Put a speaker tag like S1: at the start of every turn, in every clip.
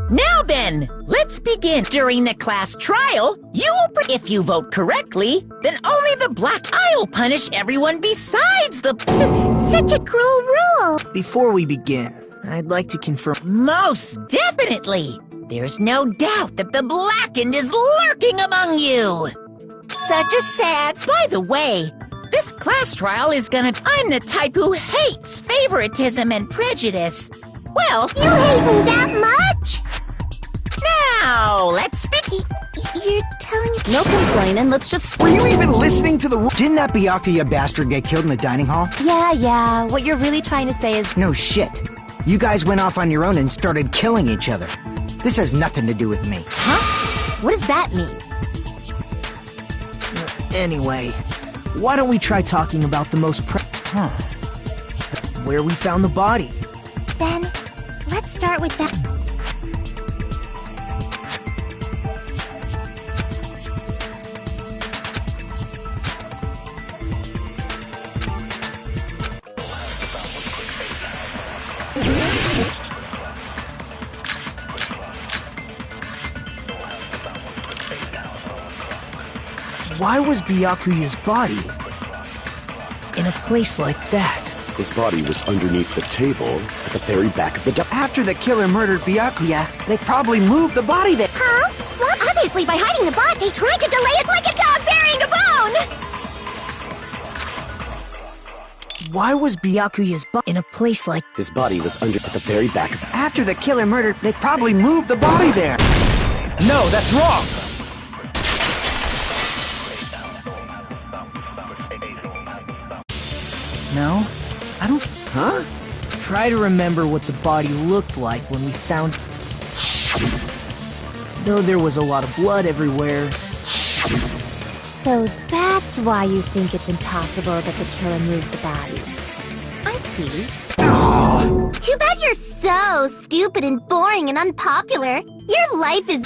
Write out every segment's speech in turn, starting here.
S1: Now then, let's begin. During the class trial, you will if you vote correctly, then only the black eye will punish everyone besides the...
S2: Such a cruel rule!
S3: Before we begin, I'd like to confirm...
S1: Most definitely! There's no doubt that the blackened is lurking among you! such a sad... By the way, this class trial is gonna... I'm the type who hates favoritism and prejudice. Well...
S2: You hate me that much?
S1: Now, let's speak...
S2: You're telling me...
S4: No complaining, let's just...
S3: Were you even listening to the... Didn't that Byakuya bastard get killed in the dining hall?
S4: Yeah, what you're really trying to say is...
S3: No shit. You guys went off on your own and started killing each other. This has nothing to do with me.
S4: Huh? What does that mean?
S3: Anyway, why don't we try talking about the most where we found the body?
S2: Then, let's start with that.
S3: Why was Byakuya's body in a place like that?
S5: His body was underneath the table at the very back of the
S3: After the killer murdered Byakuya, they probably moved the body there.
S2: Huh? What? Obviously, by hiding the body, they tried to delay it like a dog burying a bone!
S3: Why was Byakuya's body in a place like...
S5: His body was under at the very back of...
S3: After the killer murdered, they probably moved the body there. No, that's wrong! No, I don't... Huh? Try to remember what the body looked like when we found... Though there was a lot of blood everywhere.
S4: So that's why you think it's impossible that the killer moved the body. I see.
S2: Too bad you're so stupid and boring and unpopular. Your life is...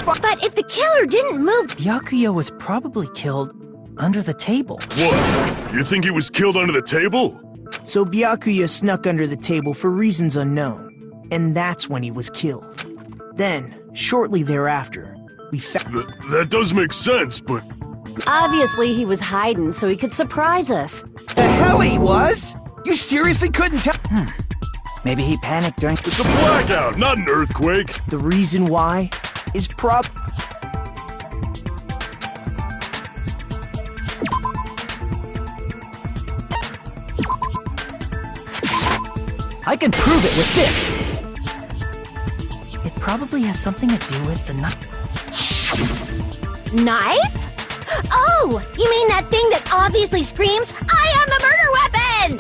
S1: But if the killer didn't move...
S3: Byakuya was probably killed under the table.
S6: What? You think he was killed under the table?
S3: So Byakuya snuck under the table for reasons unknown, and that's when he was killed. Then, shortly thereafter, we found...
S6: That does make sense, but...
S4: Obviously he was hiding so he could surprise us.
S3: The hell he was? You seriously couldn't tell? Maybe he panicked during...
S6: It's a blackout, not an earthquake!
S3: The reason why is I can prove it with this! It probably has something to do with the knife.
S2: Knife? Oh! You mean that thing that obviously screams, I am the murder weapon!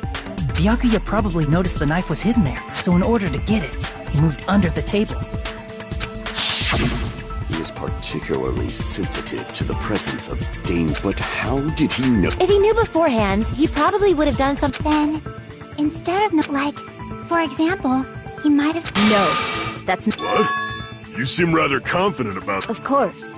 S3: Byakuya probably noticed the knife was hidden there, so in order to get it, he moved under the table.
S5: He was particularly sensitive to the presence of danger, but how did he know?
S4: If he knew beforehand, he probably would have done something.
S2: Then, instead of, like, for example, he might have...
S4: No, that's...
S6: What? You seem rather confident about...
S4: Of course.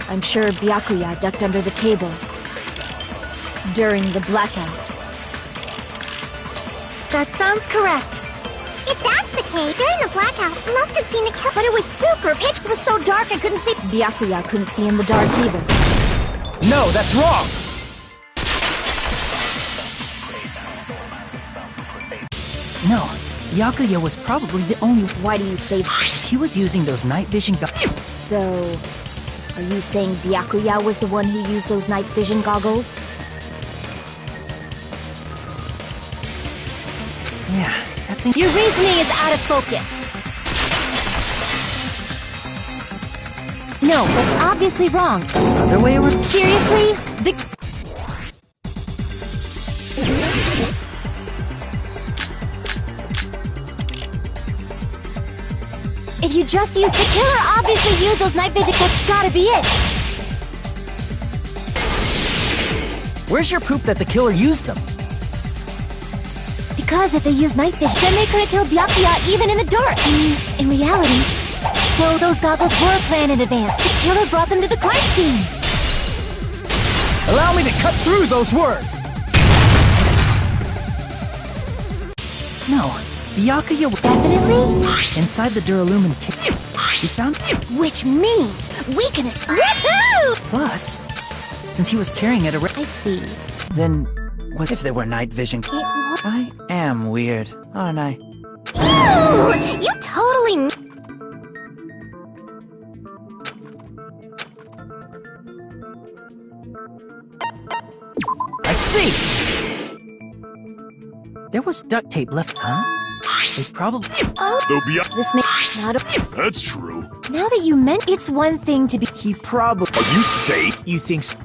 S4: I'm sure Byakuya ducked under the table during the blackout.
S2: That sounds correct. If that's the case, during the blackout, he must have seen the kill. But it was super pitch. It was so dark I couldn't see.
S4: Byakuya couldn't see in the dark either.
S3: No, that's wrong! No, Byakuya was probably the only...
S4: Why do you say that?
S3: He was using those night vision
S4: So, are you saying Byakuya was the one who used those night vision goggles?
S3: Yeah, that's...
S4: Your reasoning is out of focus. No, that's obviously wrong.
S3: Other way around?
S4: Seriously? If you just used... The killer obviously used those night vision... That's gotta be it!
S3: Where's your proof that the killer used them?
S4: Because if they used night vision, then they could have killed Byakuya even in the dark. I mean, in reality. So those goggles were planned in advance. The killer brought them to the crime scene.
S3: Allow me to cut through those words! No, Byakuya was...
S4: Definitely?
S3: Inside the Duralumin kit, we found...
S2: Which means we can escape. Woohoo!
S3: Plus,
S7: since he was carrying it around.
S2: I see.
S7: Then, what if there were night vision? I am weird, aren't I?
S2: Ew! You totally...
S7: I see! There was duct tape left, huh? They probably...
S6: Though
S2: This may not a...
S6: that's true.
S2: Now that you meant it's one thing to be...
S3: He probably...
S5: Are you safe?
S3: You think so?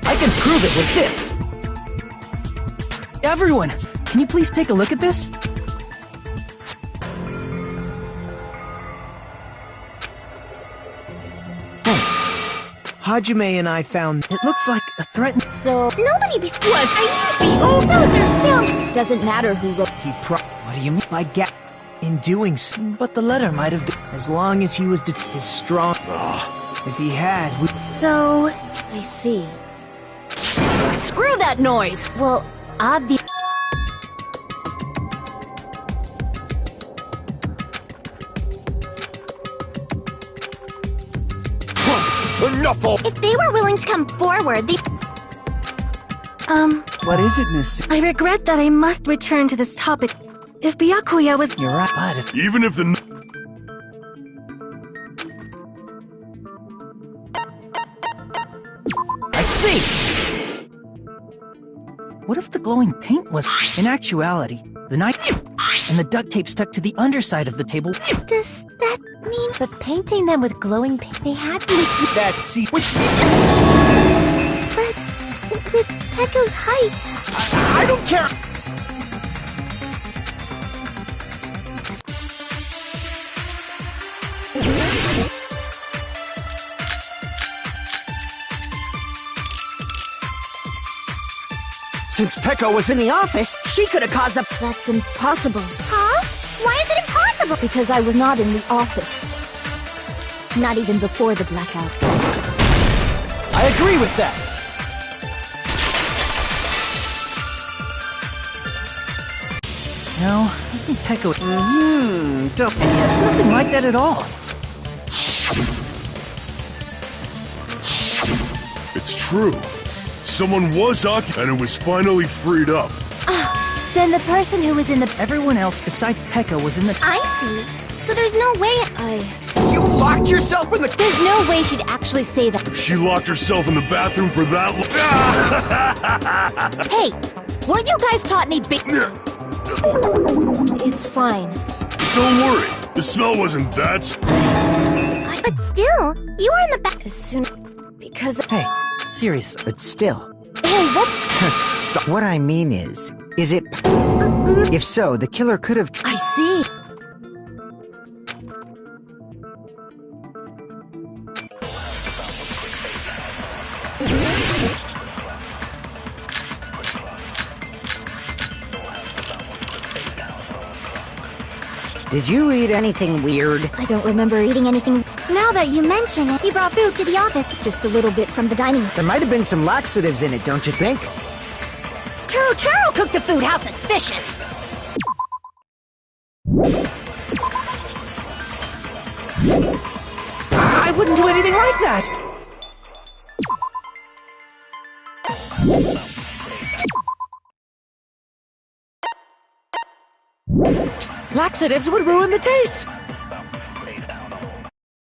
S7: I can prove it with this! Everyone, can you please take a look at this?
S3: Hajime and I found...
S7: It looks like a threat.
S2: So... Nobody be... Are you... Those are still... Doesn't matter who wrote...
S3: He
S7: What do you mean?
S3: by in doing so.
S7: But the letter might have been...
S3: As long as he was his strong... If he had, we...
S2: So... I see.
S1: Screw that noise!
S2: Well, obvious...
S5: Enough of...
S2: If they were willing to come forward, they...
S3: What is it, Miss?
S4: I regret that I must return to this topic. If Byakuya was...
S7: You're right, but if...
S6: Even if the...
S7: I see! What if the glowing paint was... In actuality, the knife and the duct tape stuck to the underside of the table.
S2: Does that mean...
S4: But painting them with glowing paint, they had to...
S3: That's see... Which...
S2: But... With Pekko's height...
S3: I don't care!
S8: Since Pekko was in the office, she could have caused the...
S4: That's impossible.
S2: Huh? Why is it impossible?
S4: Because I was not in the office. Not even before the blackout.
S7: I agree with that! No, I think Pekko...
S8: Don't...
S7: It's nothing like that at all.
S6: It's true. Someone was occupied and it was finally freed up.
S4: Then the person who was in the...
S7: Everyone else besides Pekko was in the...
S2: I see. So there's no way...
S8: You locked yourself in the...
S4: There's no way she'd actually say that.
S6: If she locked herself in the bathroom for that long...
S4: Hey! Weren't you guys taught any big... It's fine.
S6: Don't worry. The smell wasn't that...
S2: But still, you were in the back...
S4: As soon... Because...
S7: Hey, seriously.
S8: But still...
S4: Hey, what's...
S8: Stop. What I mean is it... If so, the killer could have...
S4: I see.
S8: Did you eat anything weird?
S2: I don't remember eating anything... Now that you mention it, you brought food to the office. Just a little bit from the dining room.
S8: There might have been some laxatives in it, don't you think?
S1: Taro cooked the food. How suspicious!
S7: I wouldn't do anything like that! Laxatives would ruin the taste!